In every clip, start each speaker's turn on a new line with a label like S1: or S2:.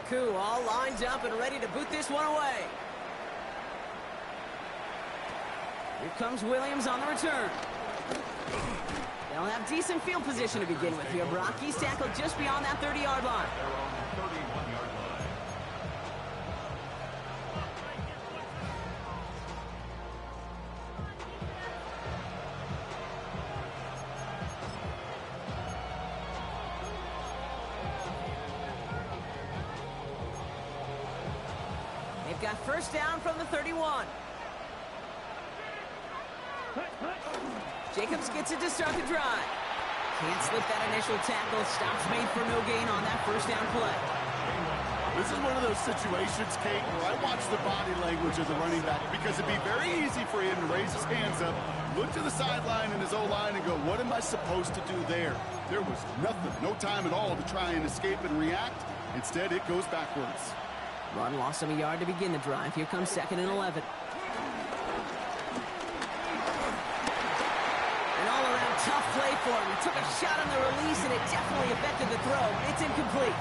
S1: Koo all lined up and ready to boot this one away. Here comes Williams on the return. They'll have decent field position to begin with here, Brock. He's tackled just beyond that 30-yard line. They've got first down from the 31. Jacobs gets it to start the drive. Can't slip that initial tackle. Stops made for no gain on that first down play.
S2: This is one of those situations, Kate, where I watch the body language of the running back because it'd be very easy for him to raise his hands up, look to the sideline in his O-line and go, what am I supposed to do there? There was nothing, no time at all to try and escape and react. Instead, it goes backwards.
S1: Run lost him a yard to begin the drive. Here comes 2nd and 11. Tough play for him. He took a shot on the release, and it definitely affected the throw. It's incomplete.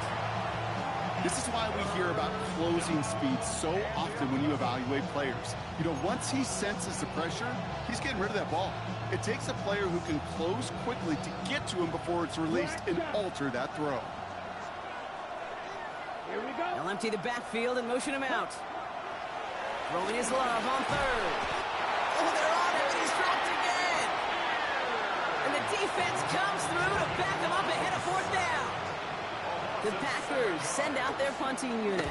S2: This is why we hear about closing speed so often when you evaluate players. You know, once he senses the pressure, he's getting rid of that ball. It takes a player who can close quickly to get to him before it's released and alter that throw.
S1: Here we go. They'll empty the backfield and motion him out. Throwing his love on 3rd. Oh, they're on him, and he's dropped again. And the defense comes through to back him up ahead of 4th down. The Packers send out their punting unit.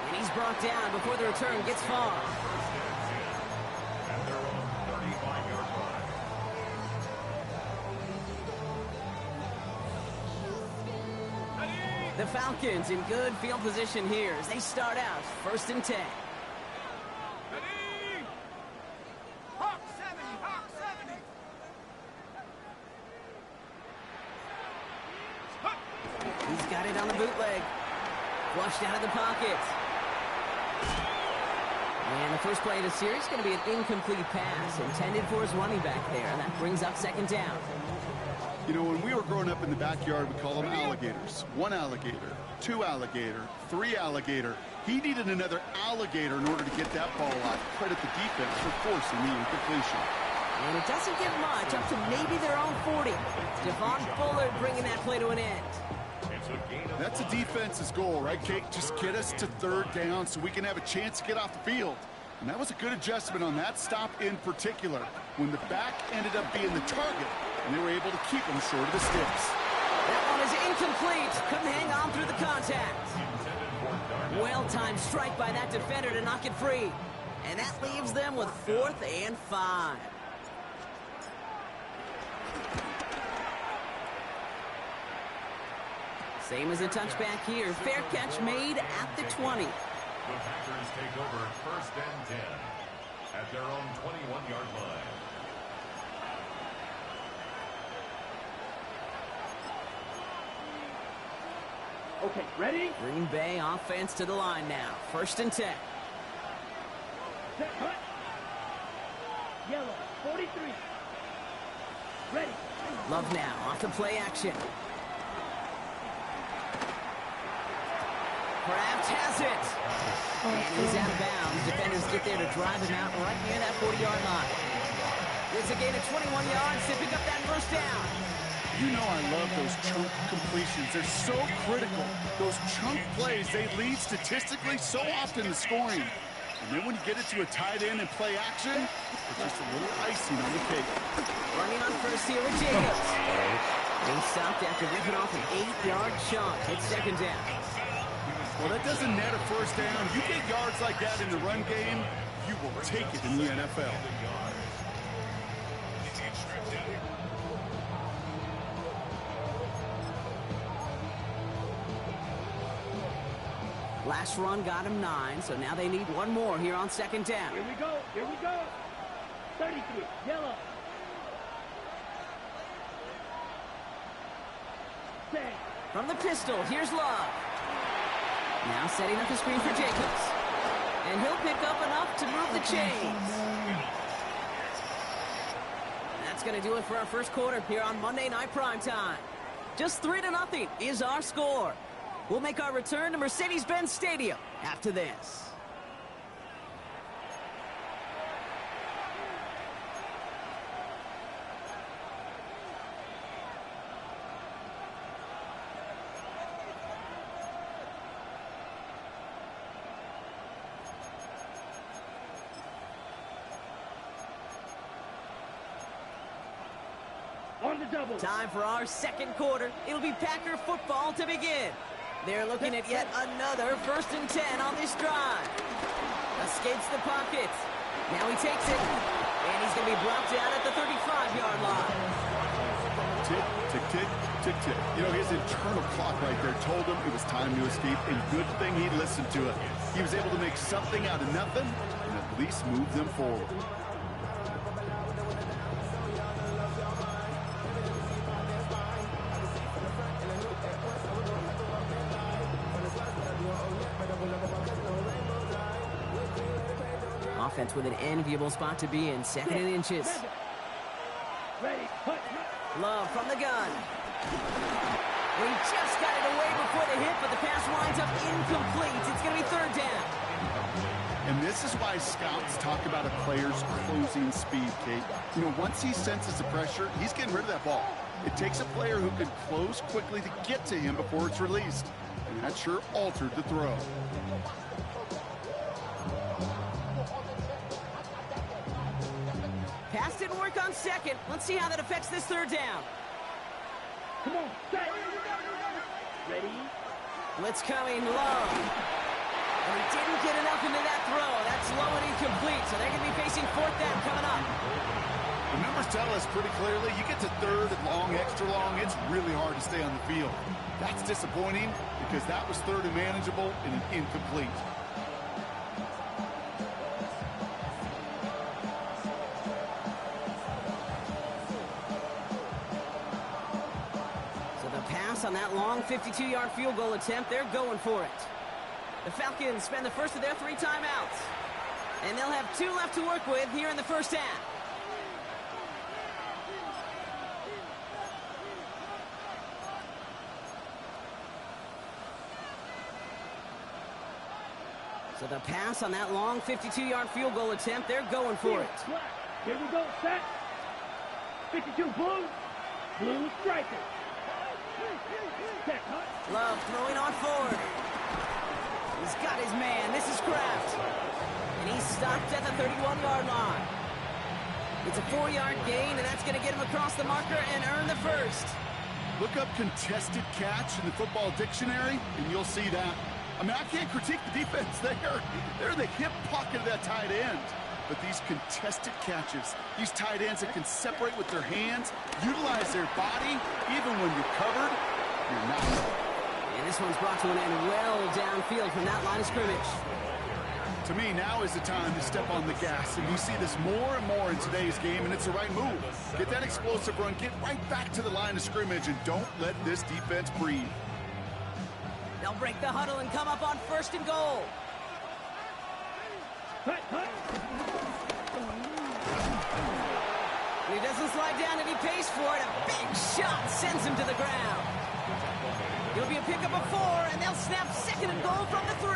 S1: And he's brought down before the return gets far.
S3: And they're on 35-yard line.
S1: The Falcons in good field position here as they start out 1st and 10.
S4: Ready? Hawk 70, Hawk 70.
S1: He's got it on the bootleg. Flushed out of the pocket. And the first play of the series is going to be an incomplete pass intended for his running back there. And that brings up 2nd down.
S2: You know, when we were growing up in the backyard, we call them alligators. 1 alligator, 2 alligator, 3 alligator. He needed another alligator in order to get that ball out. Credit the defense for forcing the incompletion.
S1: And it doesn't give much, up to maybe their own 40. Devon Bullard bringing that play to an end.
S2: That's a defense's goal, right, Kate? Just get us to 3rd down so we can have a chance to get off the field. And that was a good adjustment on that stop in particular, when the back ended up being the target, and they were able to keep him short of the sticks.
S1: That one is incomplete. Couldn't hang on through the contact. Well-timed strike by that defender to knock it free. And that leaves them with 4th and 5. Same as a touchback here. Fair catch made at the 20.
S3: The Packers take over 1st and 10 at their own 21-yard line.
S4: Okay, ready?
S1: Green Bay offense to the line now. 1st and 10.
S4: Set, cut. Yellow, 43. Ready.
S1: Love now off the play action. Kraft has it. And he's out of bounds. Defenders get there to drive him out right near that 40-yard line. It's a gain of 21 yards to pick up that first down.
S2: You know I love those chunk completions. They're so critical. Those chunk plays, they lead statistically so often to scoring. And then when you get it to a tight end and play action, it's just a little icing on the cake.
S1: Running on first here with Jacobs. Being stopped after ripping off an 8-yard chunk. It's 2nd down.
S2: Well, that doesn't net a first down. You get yards like that in the run game, you will take it in the NFL.
S1: Last run got him 9, so now they need one more here on 2nd down.
S4: Here we go, here we go. 33, yellow. Say.
S1: From the pistol, here's Love. Now setting up the screen for Jacobs. And he'll pick up enough to move the chains. That's going to do it for our first quarter here on Monday Night Primetime. Just 3-0 is our score. We'll make our return to Mercedes-Benz Stadium after this. Time for our second quarter. It'll be Packer football to begin. They're looking at yet another 1st and 10 on this drive. Escapes the pocket. Now he takes it. And he's going to be brought down at the 35-yard line.
S2: Tick, tick, tick, tick, tick. You know, his internal clock right there told him it was time to escape, and good thing he listened to it. He was able to make something out of nothing and at least move them forward.
S1: Offense with an enviable spot to be in, 2nd and inches. Love from the gun. He just got it away before the hit, but the pass winds up incomplete. It's going to be 3rd down.
S2: And this is why scouts talk about a player's closing speed, Kate. You know, once he senses the pressure, he's getting rid of that ball. It takes a player who can close quickly to get to him before it's released. And that sure altered the throw.
S1: Pass didn't work on 2nd. Let's see how that affects this 3rd down.
S4: Come on, set. Ready?
S1: Blitz coming, Love. And he didn't get enough into that throw. That's low and incomplete, so they're going to be facing 4th down coming up.
S2: The numbers tell us pretty clearly, you get to 3rd and long, extra long, it's really hard to stay on the field. That's disappointing because that was 3rd and manageable and an incomplete.
S1: On that long 52-yard field goal attempt, they're going for it. The Falcons spend the first of their 3 timeouts, and they'll have 2 left to work with here in the first half. So the pass on that long 52-yard field goal attempt, they're going for it.
S4: Here we go, set. 52 blue. Blue striker.
S1: Love throwing on 4th. He's got his man. This is Kraft. And he's stopped at the 31-yard line. It's a 4-yard gain, and that's going to get him across the marker and earn the 1st.
S2: Look up contested catch in the football dictionary, and you'll see that. I mean, I can't critique the defense there. They're in the hip pocket of that tight end. But these contested catches, these tight ends that can separate with their hands, utilize their body, even when you're covered, you're not.
S1: And this one's brought to an end well downfield from that line of scrimmage.
S2: To me, now is the time to step on the gas, and you see this more and more in today's game, and it's the right move. Get that explosive run, get right back to the line of scrimmage, and don't let this defense breathe.
S1: They'll break the huddle and come up on 1st and goal. He doesn't slide down and he pays for it. A big shot sends him to the ground. It'll be a pickup of 4, and they'll snap 2nd and goal from the 3.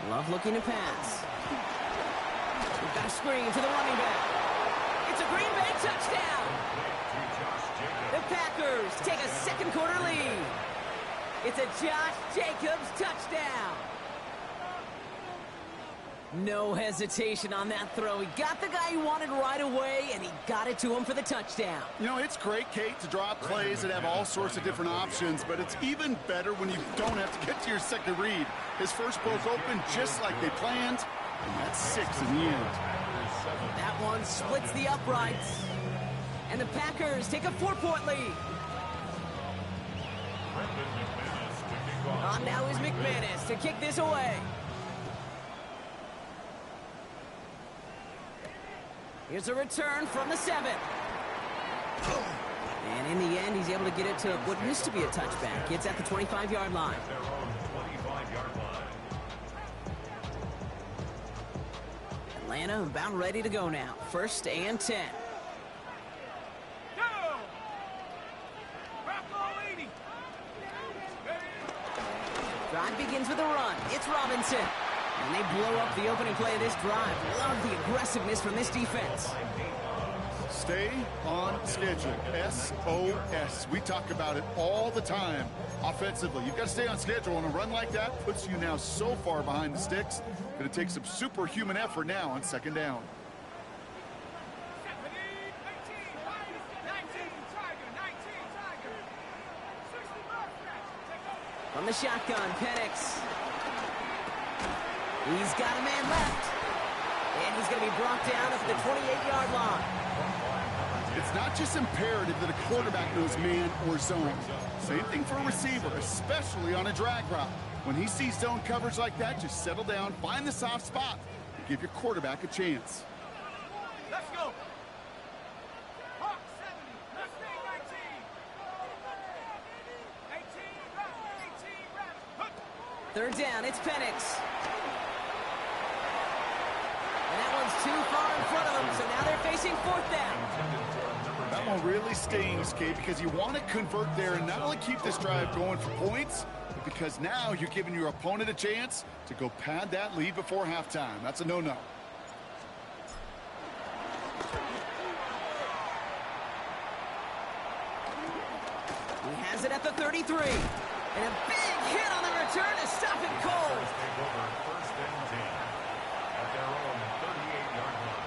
S1: Love looking to pass. We've got a screen to the running back. It's a Green Bay touchdown. The Packers take a 2nd quarter lead. It's a Josh Jacobs touchdown. No hesitation on that throw. He got the guy he wanted right away, and he got it to him for the touchdown.
S2: You know, it's great, Kate, to draw plays that have all sorts of different options, but it's even better when you don't have to get to your 2nd read. His first broke open just like they planned, and that's 6 in the end.
S1: That one splits the uprights, and the Packers take a 4-point lead. On now is McManus to kick this away. Here's a return from the 7. And in the end, he's able to get it to what used to be a touchback. It's at the 25-yard line. Atlanta about ready to go now. 1st and 10. Drive begins with a run. It's Robinson. And they blow up the opening play of this drive. Love the aggressiveness from this defense.
S2: Stay on schedule. SOS. We talk about it all the time offensively. You've got to stay on schedule, and a run like that puts you now so far behind the sticks. Going to take some superhuman effort now on 2nd down.
S1: From the shotgun, Penix. He's got a man left. And he's going to be brought down at the 28-yard line.
S2: It's not just imperative that a quarterback knows man or zone. Same thing for a receiver, especially on a drag route. When he sees zone coverage like that, just settle down, find the soft spot, and give your quarterback a chance.
S4: Let's go.
S1: 3rd down, it's Penix. And that one's too far in front of them, so now they're facing 4th down.
S2: That one really stings, Kate, because you want to convert there and not only keep this drive going for points, but because now you're giving your opponent a chance to go pad that lead before halftime. That's a no-no.
S1: He has it at the 33. And a big hit on the return to stop it cold.
S3: Take over 1st and 10 at their own 38-yard line.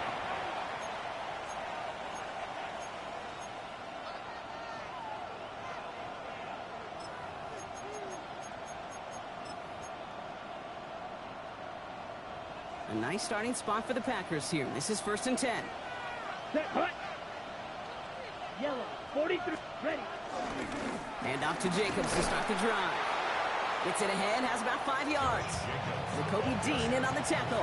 S1: A nice starting spot for the Packers here. This is 1st and 10.
S4: Set, hut. Yellow, 43, ready.
S1: And off to Jacobs to start the drive. Gets it ahead, has about 5 yards. Jacoby Dean in on the tackle.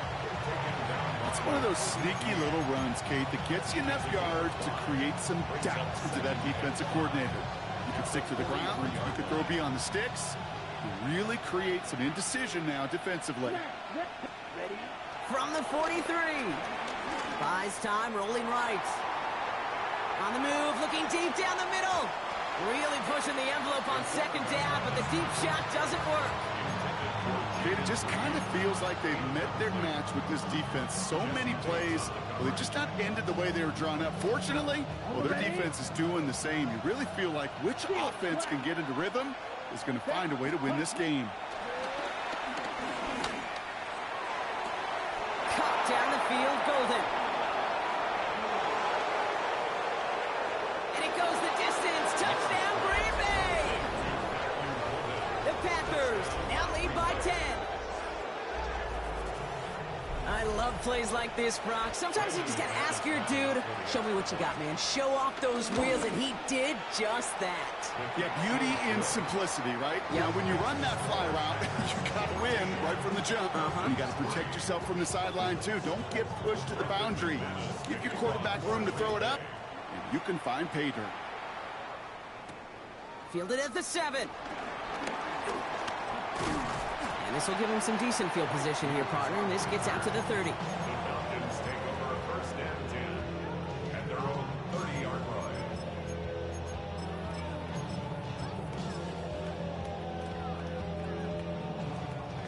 S2: It's one of those sneaky little runs, Kate, that gets you enough yards to create some doubt into that defensive coordinator. You can stick to the ground, you can throw beyond the sticks. You really create some indecision now defensively.
S4: Ready.
S1: From the 43. Buys time, rolling right. On the move, looking deep down the middle. Really pushing the envelope on 2nd down, but the deep shot doesn't work.
S2: It just kind of feels like they've met their match with this defense. So many plays, well, they just not ended the way they were drawn up. Fortunately, well, their defense is doing the same. You really feel like which offense can get into rhythm is going to find a way to win this game.
S1: Cut down the field, Golden. And it goes the distance. Touchdown, Green Bay! The Packers now lead by 10. I love plays like this, Brock. Sometimes you just gotta ask your dude, show me what you got, man. Show off those wheels, and he did just that.
S2: Yeah, beauty in simplicity, right?
S1: Yep.
S2: Now, when you run that fly route, you got to win right from the jump. And you got to protect yourself from the sideline, too. Don't get pushed to the boundary. Give your quarterback room to throw it up, and you can find pay dirt.
S1: Fielded at the 7. And this will give him some decent field position here, partner. And this gets out to the 30.
S3: The Falcons take over 1st and 10 at their own 30-yard line.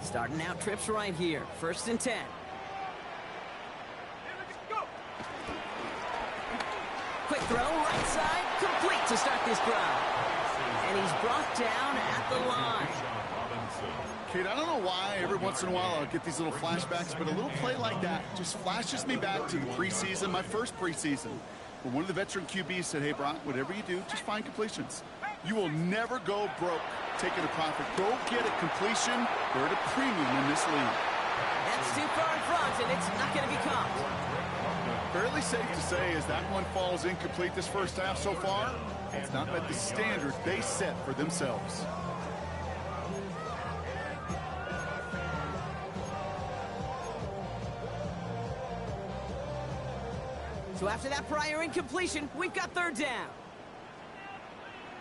S1: Starting out trips right here. 1st and 10. Quick throw, right side, complete to start this drive. And he's brought down at the line.
S2: Kate, I don't know why every once in a while I'll get these little flashbacks, but a little play like that just flashes me back to the preseason, my first preseason, where one of the veteran QBs said, hey, Brock, whatever you do, just find completions. You will never go broke taking a profit. Go get a completion. They're at a premium in this league.
S1: That's too far in front, and it's not going to be caught.
S2: Fairly safe to say as that one falls incomplete this first half so far, it's not met the standard they set for themselves.
S1: So after that prior incompletion, we've got 3rd down.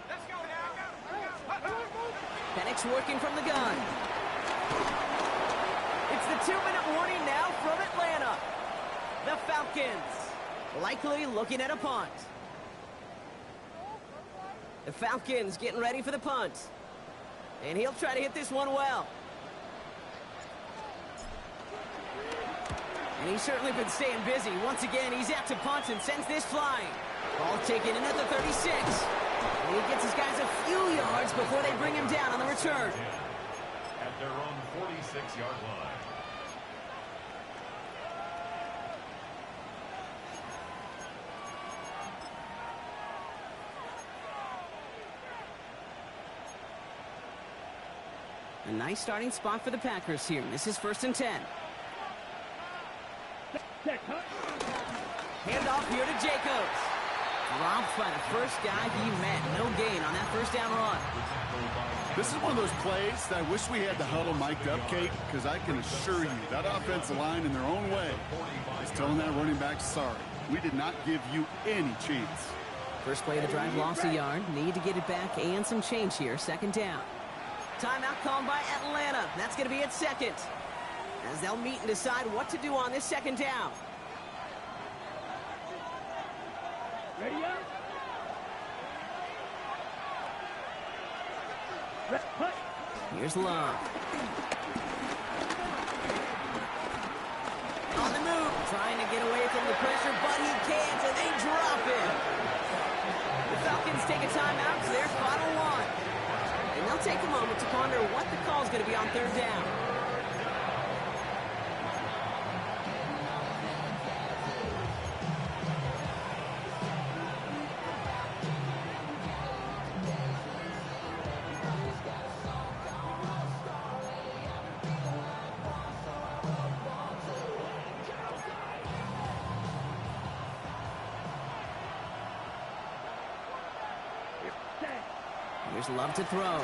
S4: Let's go now.
S1: Penix working from the gun. It's the 2-minute warning now from Atlanta. The Falcons likely looking at a punt. The Falcons getting ready for the punt. And he'll try to hit this one well. And he's certainly been staying busy. Once again, he's out to punt and sends this flying. Ball taken in at the 36. And he gets his guys a few yards before they bring him down on the return.
S3: At their own 46-yard line.
S1: A nice starting spot for the Packers here. This is 1st and 10. Handoff here to Jacobs. Dropped by the first guy he met. No gain on that first down run.
S2: This is one of those plays that I wish we had the huddle mic'd up, Kate, because I can assure you that offensive line in their own way is telling that running back, sorry, we did not give you any chance.
S1: First play of the drive lost a yard. Need to get it back and some change here. 2nd down. Timeout called by Atlanta. That's going to be at 2nd. As they'll meet and decide what to do on this 2nd down.
S4: Ready up? Push.
S1: Here's Love. On the move. Trying to get away from the pressure, but he can't, and they drop it. The Falcons take a timeout to their final one. And they'll take a moment to ponder what the call is going to be on 3rd down. Here's Love to throw.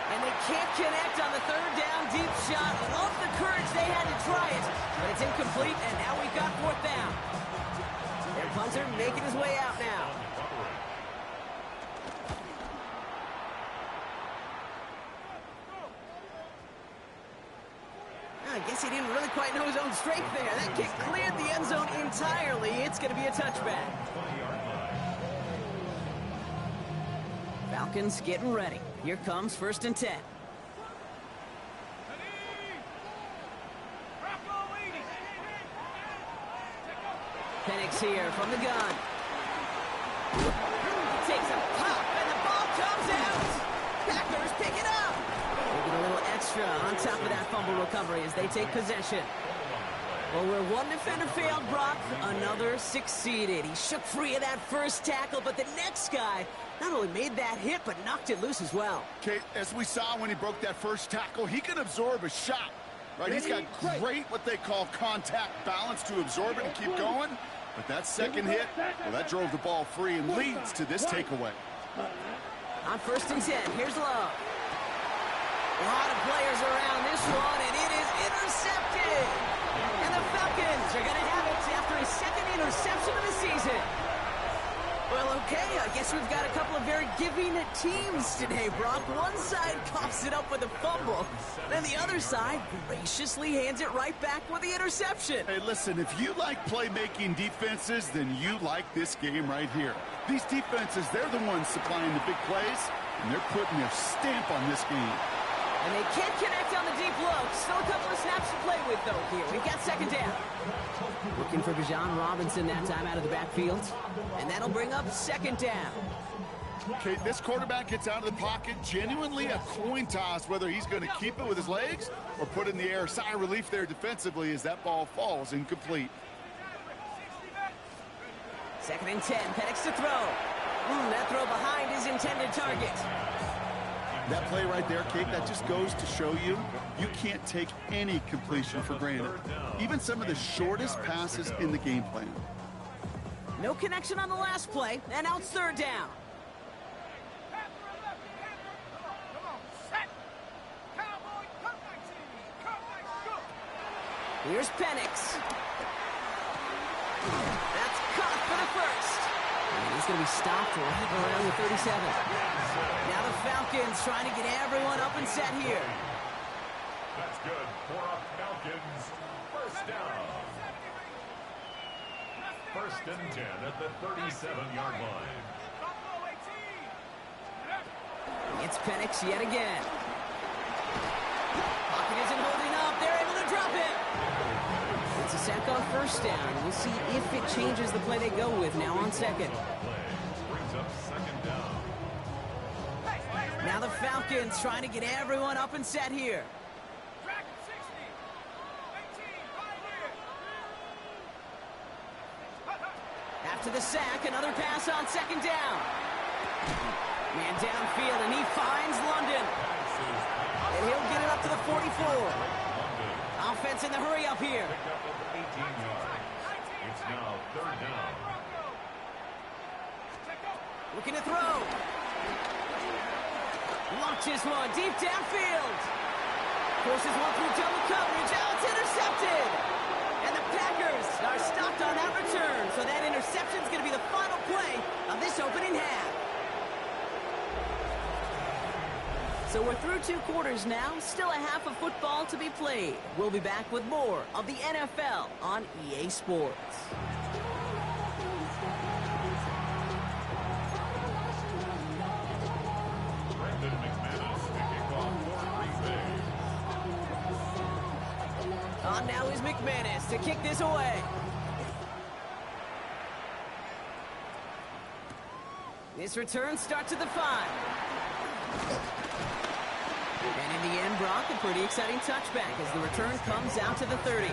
S1: And they can't connect on the 3rd down deep shot. Love the courage they had to try it, but it's incomplete, and now we've got 4th down. Their punter making his way out now. I guess he didn't really quite know his own strength there. That kick cleared the end zone entirely. It's going to be a touchback. Falcons getting ready. Here comes 1st and 10. Penix here from the gun. Takes a pop, and the ball comes out. Packers pick it up. They get a little extra on top of that fumble recovery as they take possession. Well, where one defender failed, Brock, another succeeded. He shook free of that first tackle, but the next guy not only made that hit, but knocked it loose as well.
S2: Kate, as we saw when he broke that first tackle, he can absorb a shot, right? He's got great, what they call contact balance to absorb it and keep going. But that second hit, well, that drove the ball free and leads to this takeaway.
S1: On 1st and 10, here's Love. A lot of players around this one, and it is intercepted. And the Falcons are going to have it after his 2nd interception of the season. Well, okay, I guess we've got a couple of very giving teams today, Brock. One side coughs it up with a fumble, then the other side graciously hands it right back with the interception.
S2: Hey, listen, if you like playmaking defenses, then you like this game right here. These defenses, they're the ones supplying the big plays, and they're putting their stamp on this game.
S1: And they can't connect on the deep low. Still a couple of snaps to play with, though, here. We've got 2nd down. Looking for Bijan Robinson that time out of the backfield. And that'll bring up 2nd down.
S2: Okay, this quarterback gets out of the pocket. Genuinely a coin toss whether he's going to keep it with his legs or put it in the air. Sigh of relief there defensively as that ball falls incomplete.
S1: 2nd and 10. Penix to throw. That throw behind his intended target.
S2: That play right there, Kate, that just goes to show you, you can't take any completion for granted. Even some of the shortest passes in the game plan.
S1: No connection on the last play, and now it's 3rd down. Here's Penix. That's caught for the first. And he's going to be stopped right around the 37. Now the Falcons trying to get everyone up and set here.
S3: good for a Falcons first down. First and 10 at the 37-yard line.
S1: It's Penix yet again. Pocket isn't holding up. They're able to drop it. It's a sack on first down. We'll see if it changes the play they go with now on second.
S3: Brings up second down.
S1: Now the Falcons trying to get everyone up and set here. After the sack, another pass on second down. Man downfield, and he finds London. And he'll get it up to the 44. Offense in the hurry up here.
S3: Picked up over 18 yards. It's now third down.
S1: Looking to throw. Launches one deep downfield. Forces one through double coverage. Oh, it's intercepted. And the Packers are stopped on that return. So that interception is going to be the final play of this opening half. So we're through 2 quarters now. Still a half of football to be played. We'll be back with more of the NFL on EA Sports. On now is McManus to kick this away. This return starts at the 5. And in the end, Brock, a pretty exciting touchback as the return comes out to the 30.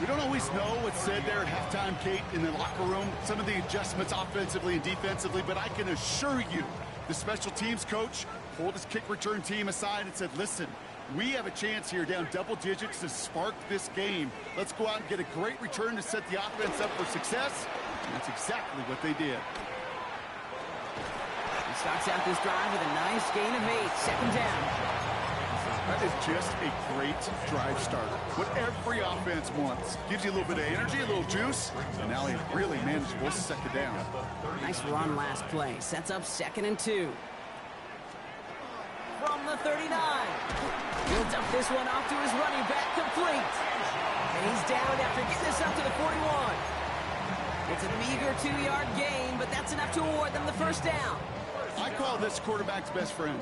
S2: We don't always know what's said there at halftime, Kate, in the locker room. Some of the adjustments offensively and defensively, but I can assure you the special teams coach pulled his kick return team aside and said, listen, we have a chance here down double digits to spark this game. Let's go out and get a great return to set the offense up for success. And that's exactly what they did.
S1: He starts out this drive with a nice gain of 8. Second down.
S2: That is just a great drive starter. What every offense wants. Gives you a little bit of energy, a little juice, and now a really manageable second down.
S1: Nice run last play. Sets up 2nd and 2. From the 39. He'll dump this one off to his running back, complete. And he's down after getting this up to the 41. It's a meager 2-yard gain, but that's enough to award them the first down.
S2: I call this quarterback's best friend.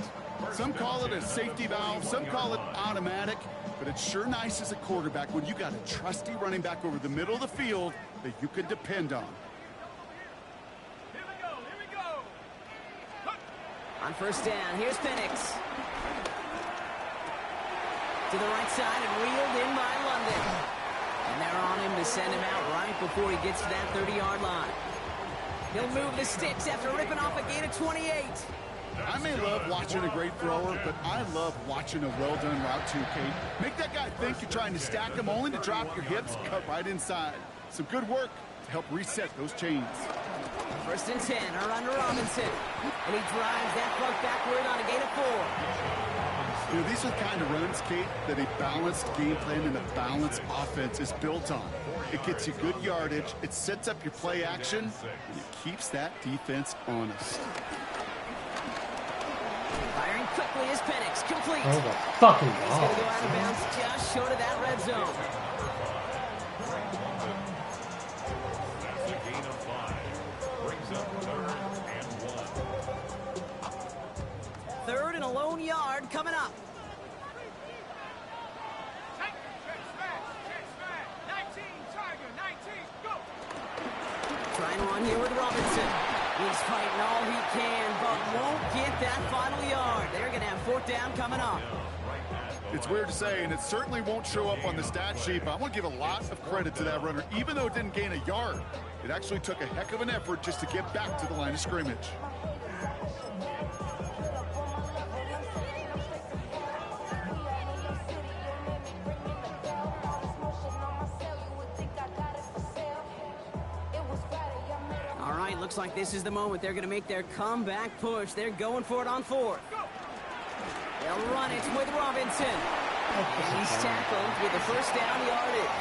S2: Some call it a safety valve, some call it automatic, but it's sure nice as a quarterback when you got a trusty running back over the middle of the field that you can depend on.
S1: On first down, here's Penix. To the right side and wheeled in by London. And they're on him to send him out right before he gets to that 30-yard line. He'll move the sticks after ripping off a gain of 28.
S2: I may love watching a great thrower, but I love watching a well-done route too, Kate. Make that guy think you're trying to stack him only to drop your hips, cut right inside. Some good work to help reset those chains.
S1: First and 10, a run to Robinson. And he drives that puck backward on a gain of 4.
S2: You know, these are the kind of runs, Kate, that a balanced game plan and a balanced offense is built on. It gets you good yardage, it sets up your play action, and it keeps that defense honest.
S1: Firing quickly is Penix, complete.
S5: Oh the fucking
S1: He's
S5: ball.
S1: going to go out of bounds just short of that red zone.
S3: That's a gain of 5. Brings up 3rd and 1.
S1: 3rd and a lone yard coming up. Trying to run here with Robinson. He's fighting all he can, but won't get that final yard. They're going to have 4th down coming up.
S2: It's weird to say, and it certainly won't show up on the stat sheet, but I want to give a lot of credit to that runner. Even though it didn't gain a yard, it actually took a heck of an effort just to get back to the line of scrimmage.
S1: Looks like this is the moment they're going to make their comeback push. They're going for it on 4th. They'll run it with Robinson. And he's tackled with the first down yardage.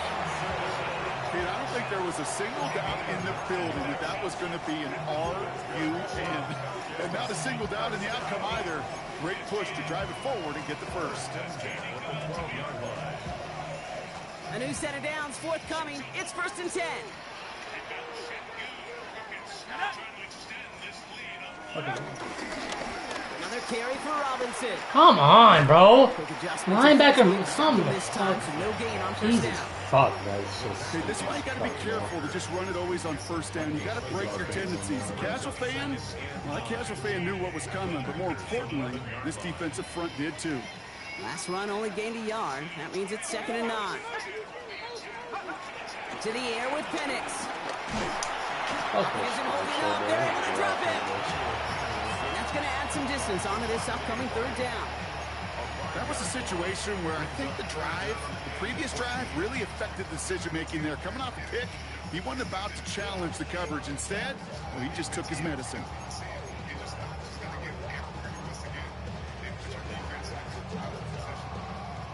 S2: Kid, I don't think there was a single doubt in the building that that was going to be an RUN. And Not a single down in the outcome either. Great push to drive it forward and get the first.
S1: A new set of downs forthcoming. It's 1st and 10. Another carry for Robinson.
S5: Come on, bro.
S1: Linebacker,
S5: come
S1: this time, so no gain on first
S5: Jesus
S1: down.
S5: fuck, guys.
S2: Okay, this is why you got to be careful to just run it always on first down. You got to break your tendencies. The casual fan, well, that casual fan knew what was coming, but more importantly, this defensive front did too.
S1: Last run only gained a yard. That means it's 2nd and 9. To the air with Penix. Isn't holding up. They're able to drop it. And that's going to add some distance onto this upcoming 3rd down.
S2: That was a situation where I think the previous drive, really affected the decision-making there. Coming off a pick, he wasn't about to challenge the coverage. Instead, well, he just took his medicine.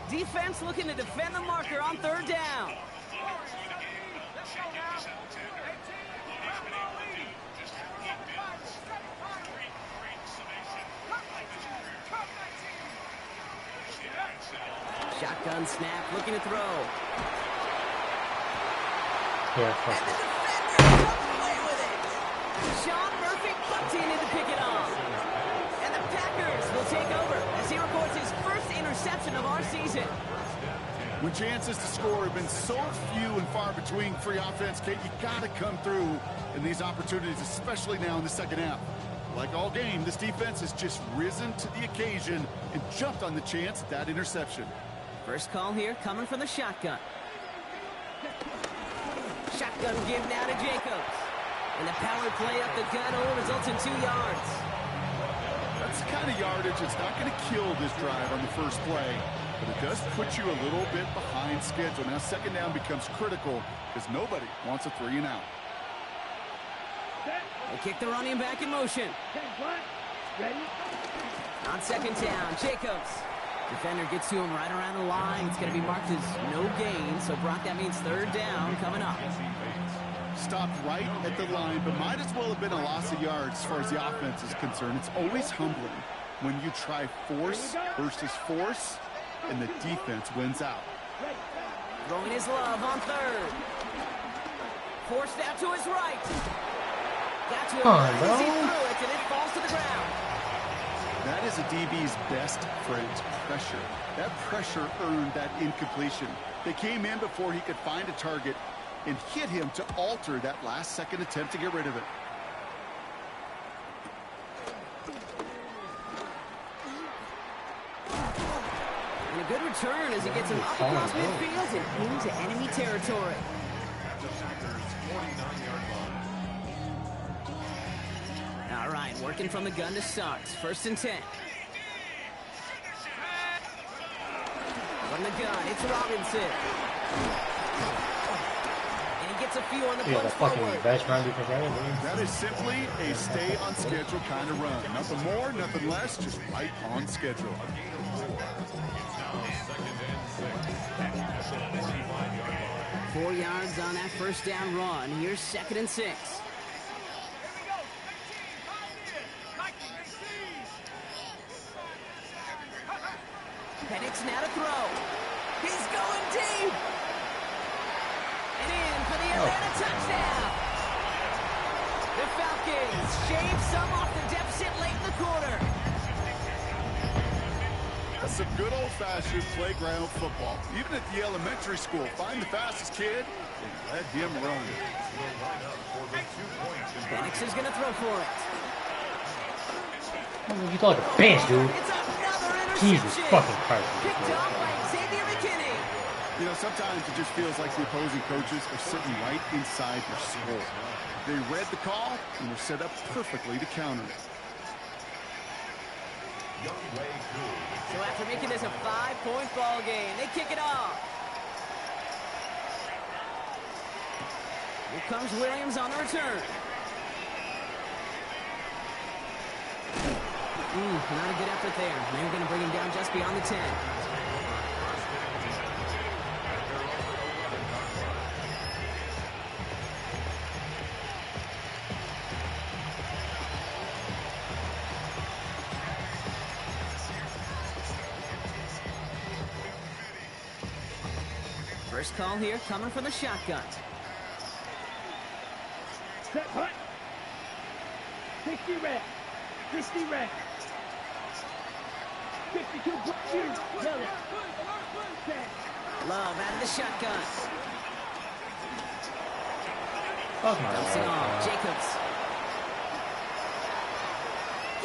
S1: Defense looking to defend the marker on 3rd down. Shotgun snap, looking to throw.
S5: Yeah,
S1: And the defender comes away with it. Sean Murphy continued to pick it off. And the Packers will take over as he records his first interception of our season.
S2: When chances to score have been so few and far between for your offense, Kate, you got to come through in these opportunities, especially now in the second half. Like all game, this defense has just risen to the occasion and jumped on the chance at that interception.
S1: First call here coming from the shotgun. Shotgun give now to Jacobs. And the power play up the gut only results in 2 yards.
S2: That's the kind of yardage that's not going to kill this drive on the first play, but it does put you a little bit behind schedule. Now 2nd down becomes critical because nobody wants a 3 and out.
S1: They kick the running back in motion. On 2nd down, Jacobs. Defender gets to him right around the line. It's going to be marked as no gain. So, Brock, that means 3rd down coming up.
S2: Stopped right at the line, but might as well have been a loss of yards as far as the offense is concerned. It's always humbling when you try force versus force, and the defense wins out.
S1: Throwing his love on 3rd. Forced out to his right. Got to him right as he threw it, and it falls to the ground.
S2: That is a DB's best friend, pressure. That pressure earned that incompletion. They came in before he could find a target and hit him to alter that last-second attempt to get rid of it.
S1: And a good return as he gets him up across midfield and into enemy territory. All right, working from the gun to start. 1st and 10. From the gun, it's Robinson. And he gets a few on the punch forward.
S2: That is simply a stay-on-schedule kind of run. Nothing more, nothing less, just right on schedule.
S1: 4 yards on that 1st down run. Here's 2nd and 6. Penix now to throw. He's going deep. And in for the Atlanta touchdown. The Falcons shave some off the deficit late in the quarter.
S2: That's some good old-fashioned playground football. Even at the elementary school, find the fastest kid and let him run.
S1: Penix is going to throw for it.
S5: You thought the bench, dude.
S1: It's another interception.
S5: Jesus fucking Christ.
S1: Picked off by Xavier McKinney.
S2: You know, sometimes it just feels like the opposing coaches are sitting right inside your skull. They read the call and were set up perfectly to counter it.
S1: So after making this a 5-point ball game, they kick it off. Here comes Williams on the return. Not a good effort there. They're going to bring him down just beyond the 10. First call here coming from the shotgun.
S4: Set punt. 60 red. 60 red. 52 blue. Yellow. Set.
S1: Love out of the shotgun.
S5: Fuck my
S1: Bouncing
S5: God.
S1: off. Jacobs.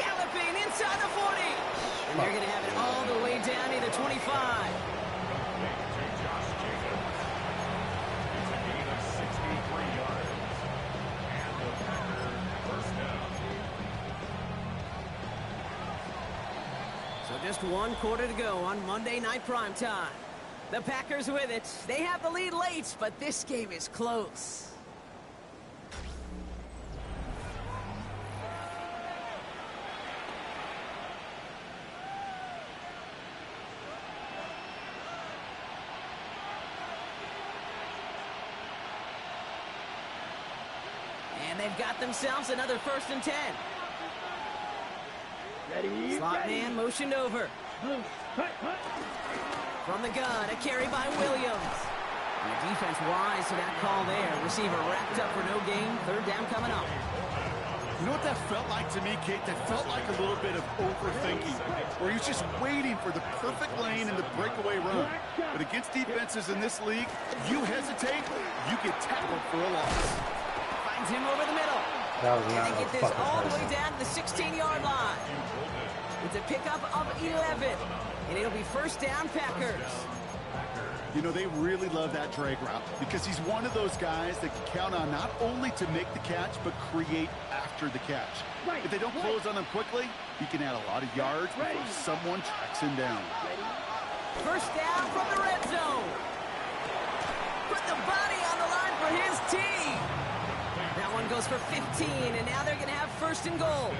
S1: Galloping inside the 40. And they're going to have it all the way down to the 25.
S3: Josh Jacobs. It's a gain of 63 yards. And the Packers first down.
S1: So just 1 quarter to go on Monday Night Primetime. The Packers with it. They have the lead late, but this game is close. And they've got themselves another 1st and 10.
S4: Ready.
S1: Slot
S4: ready.
S1: man motioned over.
S4: Blue. Punt, punt.
S1: From the gun, a carry by Williams. And the defense wise to that call there. Receiver wrapped up for no gain. 3rd down coming up.
S2: You know what that felt like to me, Kate? That felt like a little bit of overthinking, where he was just waiting for the perfect lane and the breakaway run. But against defenses in this league, you hesitate, you get tackled for a loss.
S1: Finds him over the middle.
S5: That was
S1: And
S5: not
S1: they
S5: a
S1: get this
S5: fucking
S1: all the way
S5: touchdown.
S1: down to the 16-yard line. It's a pickup of 11. And it'll be 1st down Packers.
S2: You know, they really love that drag route because he's one of those guys that can count on not only to make the catch, but create after the catch. If they don't close on him quickly, he can add a lot of yards before someone tracks him down.
S1: 1st down from the red zone. Put the body on the line for his team. That one goes for 15, and now they're going to have 1st and goal.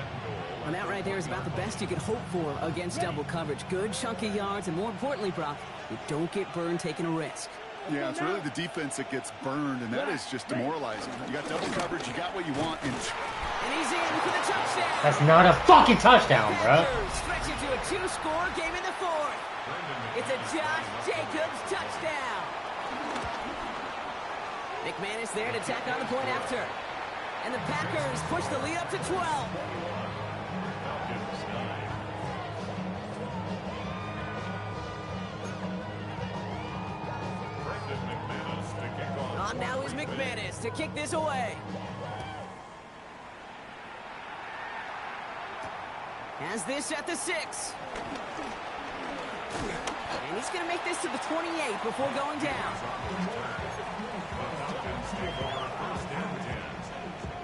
S1: Well, that right there is about the best you can hope for against double coverage. Good chunky yards, and more importantly, Brock, you don't get burned taking a risk.
S2: Yeah, it's really the defense that gets burned, and that is just demoralizing. You got double coverage, you got what you want, and
S1: he's in for the touchdown.
S5: That's not a fucking touchdown, bro.
S1: Stretch it to a 2-score game in the 4th. It's a Josh Jacobs touchdown. McManus there to tack on the point after. And the Packers push the lead up to 12. On now is McManus to kick this away. Has this at the 6. And he's going to make this to the 28 before going down.
S3: Take over 1st and 10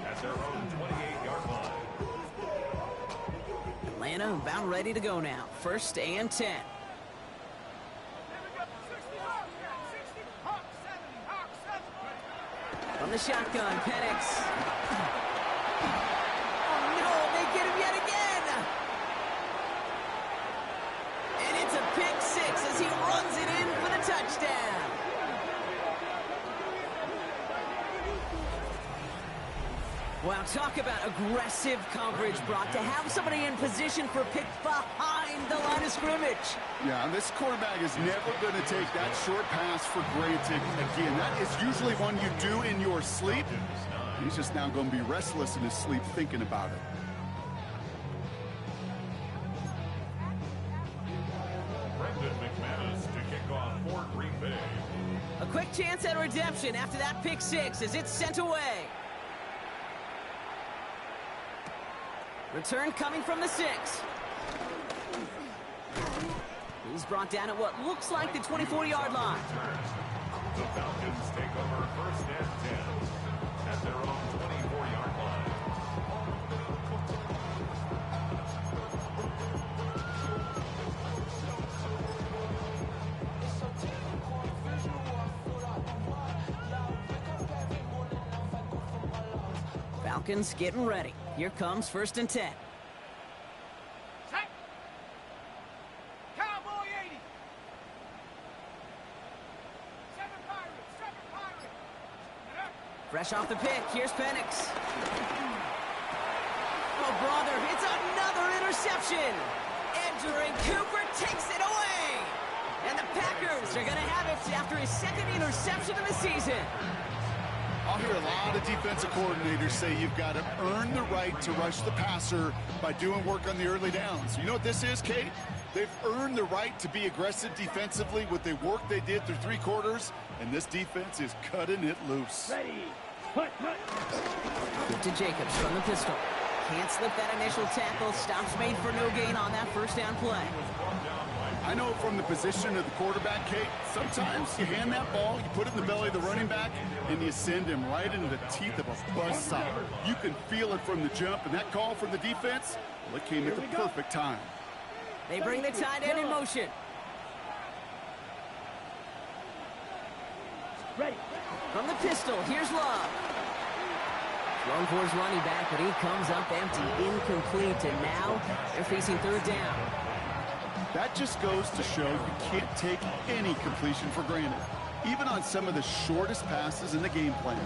S3: at their own 28-yard line.
S1: Atlanta about ready to go now. 1st and 10. From the shotgun, Penix. Oh no, they get him yet again. And it's a pick 6 as he runs it in for the touchdown. Wow, talk about aggressive coverage, Brock. To have somebody in position for a pick behind the line of scrimmage.
S2: yeah, this quarterback is never going to take that short pass for granted. Again, that is usually one you do in your sleep. He's just now going to be restless in his sleep thinking about it.
S3: Brendan McManus to kick off for Green Bay.
S1: A quick chance at redemption after that pick 6 as it's sent away. Return coming from the 6. He's brought down at what looks like the 24-yard line.
S3: The Falcons take over 1st and 10 at their own 24-yard line.
S1: Falcons getting ready. Here comes 1st and 10.
S4: Set. Cowboy 80. 7 Pirates. 7 Pirates.
S1: Fresh off the pick, here's Penix. Oh, brother, it's another interception. Andrew Cooper takes it away. And the Packers are going to have it after his second interception of the season.
S2: I'll hear a lot of defensive coordinators say you've got to earn the right to rush the passer by doing work on the early downs. You know what this is, Kate? They've earned the right to be aggressive defensively with the work they did through 3 quarters, and this defense is cutting it loose.
S4: Ready. Hut.
S1: Give to Jacobs from the pistol. Can't slip that initial tackle. Stops made for no gain on that first down play.
S2: I know from the position of the quarterback, Kate, sometimes you hand that ball, you put it in the belly of the running back, and you send him right into the teeth of a buzzsaw. You can feel it from the jump, and that call from the defense, well, it came at the perfect time.
S1: They bring the tight end in motion.
S4: Ready.
S1: From the pistol, here's Love. Thrown for his running back, but he comes up empty, incomplete, and now they're facing third down.
S2: That just goes to show you can't take any completion for granted, even on some of the shortest passes in the game plan.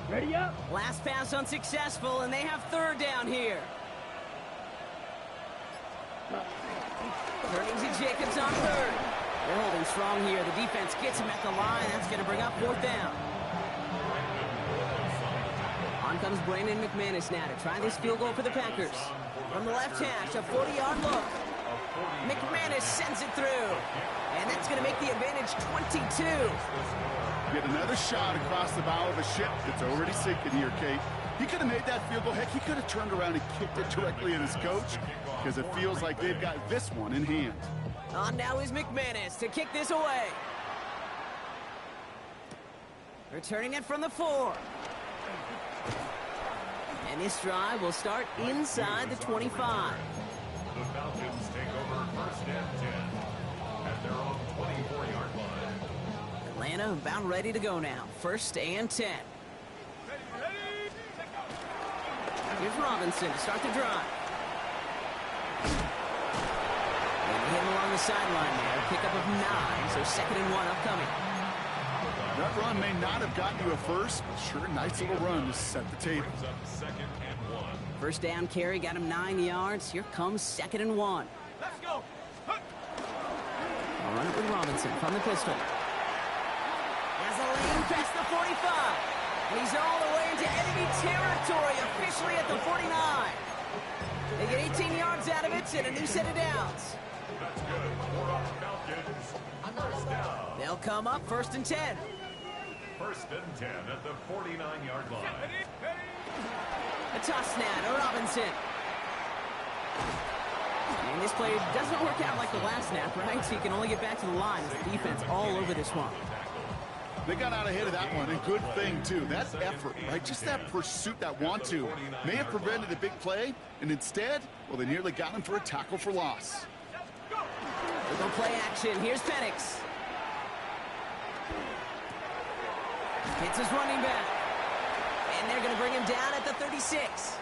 S4: Ready up.
S1: Last pass unsuccessful, and they have third down here. Turning to Jacobs on third. They're holding strong here. The defense gets him at the line. That's going to bring up fourth down. On comes Brandon McManus now to try this field goal for the Packers. From the left hash, a 40-yard look. McManus sends it through. And that's going to make the advantage 22.
S2: Get another shot across the bow of a ship that's already sinking here, Kate. He could have made that field goal. Heck, he could have turned around and kicked it directly at his coach because it feels like they've got this one in hand.
S1: On now is McManus to kick this away. Returning it from the 4. And this drive will start inside the 25.
S3: The Falcons take over first and 10 at their own 24-yard line.
S1: Atlanta about ready to go now. First and 10. Here's Robinson to start the drive. And hit him along the sideline there. Pickup of 9, so second and 1 upcoming.
S2: That run may not have gotten you a first, but sure, nice little run to set the table.
S3: Second and 1.
S1: First down carry got him 9 yards. Here comes second and 1.
S4: Let's go.
S1: I'll run it with Robinson from the pistol. Has a lane past the 45. And he's all the way into enemy territory, officially at the 49. They get 18 yards out of it and a new set of downs.
S3: That's good for our Falcons. First down.
S1: They'll come up first and 10.
S3: First and 10 at the 49-yard line.
S1: A toss now to Robinson. And this play doesn't work out like the last snap, right? So you can only get back to the line as the defense all over this one.
S2: They got out ahead of that one, and good thing, too. That effort, right? Just that pursuit, that want-to, may have prevented a big play, and instead, well, they nearly got him for a tackle for loss.
S1: We'll go play action. Here's Penix. Hits his running back. And they're going to bring him down at the 36.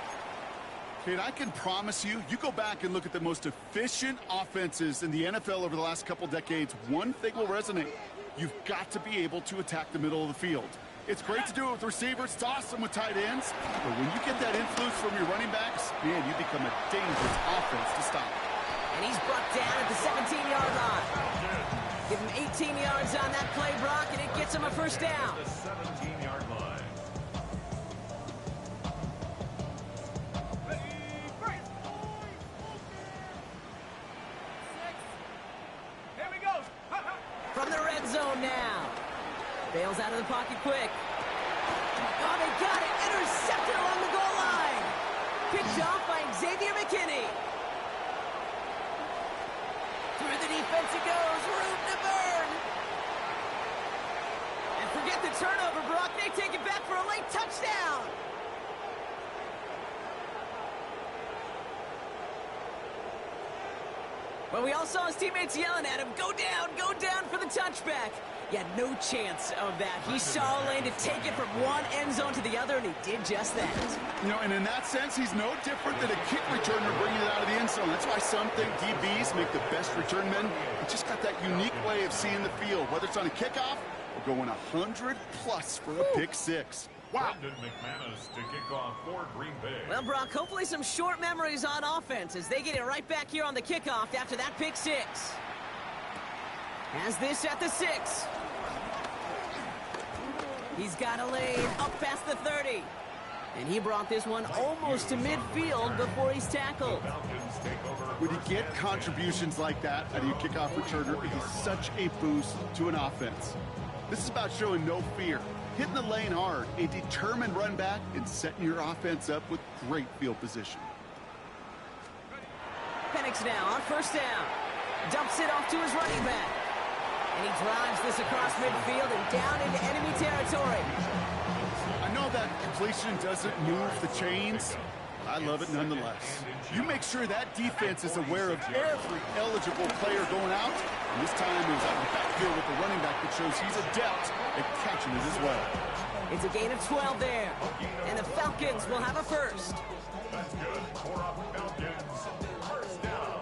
S2: Kate, I can promise you, you go back and look at the most efficient offenses in the NFL over the last couple decades, one thing will resonate. You've got to be able to attack the middle of the field. It's great to do it with receivers, it's awesome with tight ends, but when you get that influence from your running backs, man, you become a dangerous offense to stop.
S1: And he's brought down at the 17-yard line. Give him 18 yards on that play, Brock, and it gets him a first down.
S3: The 17-yard line.
S1: From the red zone now. Bails out of the pocket quick. Oh, they got it. Intercepted along the goal line. Picked off by Xavier McKinney. Through the defense it goes. Room to burn. And forget the turnover, Brock. They take it back for a late touchdown. Well, we all saw his teammates yelling at him, go down for the touchback. He had no chance of that. He saw a lane to take it from one end zone to the other, and he did just that.
S2: You know, and in that sense, he's no different than a kick returner bringing it out of the end zone. That's why some think DBs make the best return men. He just got that unique way of seeing the field, whether it's on a kickoff We're going 100+ for a pick six. Wow.
S3: Brendan McManus to kick off for Green Bay.
S1: Well, Brock, hopefully some short memories on offense as they get it right back here on the kickoff after that pick six. Has this at the 6. He's got a lane up past the 30. And he brought this one almost to midfield before he's tackled.
S2: When you get contributions like that out of your kickoff returner, it is such a boost to an offense. This is about showing no fear, hitting the lane hard, a determined run back, and setting your offense up with great field position.
S1: Penix now on first down. Dumps it off to his running back. And he drives this across midfield and down into enemy territory.
S2: I know that completion doesn't move the chains. I love it nonetheless. You make sure that defense is aware of every eligible player going out. And this time it was out in the backfield with the running back that shows he's adept at catching it as well.
S1: It's a gain of 12 there. And the Falcons will have a first.
S3: That's good for a Falcons first down.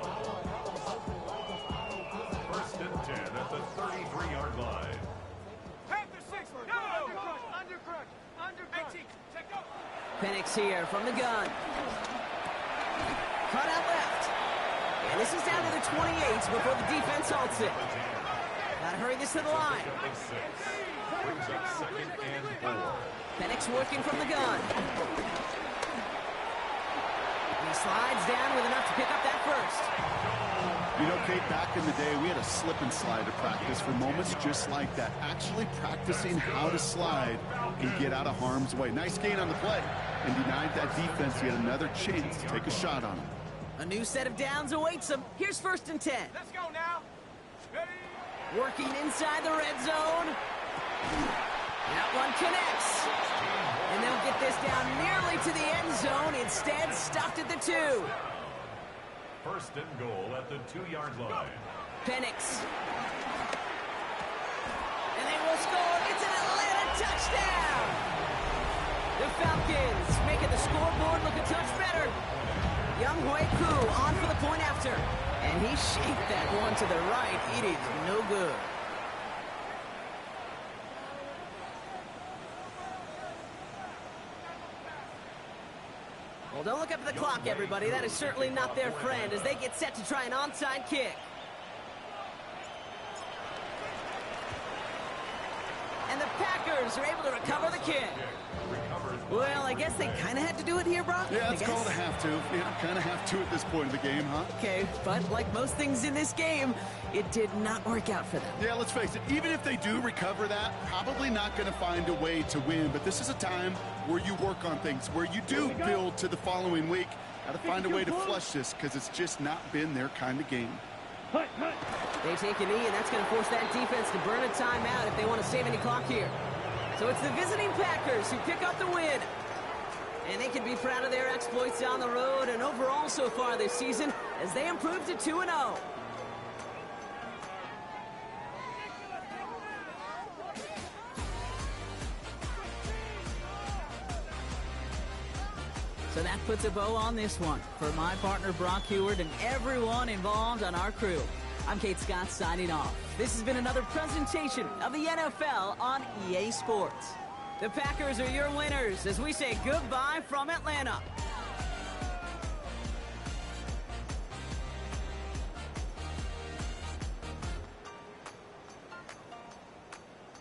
S3: First and 10 at the 33-yard line.
S4: Panther 6, go! Undercrush. Check out.
S1: Penix here from the gun. Cut out left. And this is down to the 28 before the defense halts it. Gotta hurry this to the line.
S3: Brings up second and 4.
S1: Penix working from the gun. And he slides down with enough to pick up that first.
S2: You know, Kate, back in the day, we had a slip and slide to practice for moments just like that. Actually practicing how to slide and get out of harm's way. Nice gain on the play. And denied that defense yet another chance to take a shot on him.
S1: A new set of downs awaits him. Here's first and 10.
S4: Let's go now. Ready?
S1: Working inside the red zone. That one connects. And they'll get this down nearly to the end zone. Instead, stopped at the 2.
S3: First and goal at the 2-yard line.
S1: Penix. And they will score. It's an Atlanta touchdown. The Falcons making the scoreboard look a touch better. Young Hui Koo on for the point after. And he shaped that one to the right. It is no good. Well, don't look up at the clock, everybody. That is certainly not their friend as they get set to try an onside kick. And the Packers are able to recover the kick. Well, I guess they kind of had to do it here, Brock.
S2: Yeah, it's called a have to. Yeah, kind of have to at this point in the game, huh?
S1: Okay, but like most things in this game, it did not work out for them.
S2: Yeah, let's face it. Even if they do recover that, probably not going to find a way to win. But this is a time where you work on things, where you do build to the following week. Got to find a way to flush this because it's just not been their kind of game.
S1: They take a knee, and that's going to force that defense to burn a timeout if they want to save any clock here. So it's the visiting Packers who pick up the win. And they can be proud of their exploits down the road and overall so far this season as they improve to 2-0. So that puts a bow on this one. For my partner Brock Heward and everyone involved on our crew, I'm Kate Scott signing off. This has been another presentation of the NFL on EA Sports. The Packers are your winners as we say goodbye from Atlanta.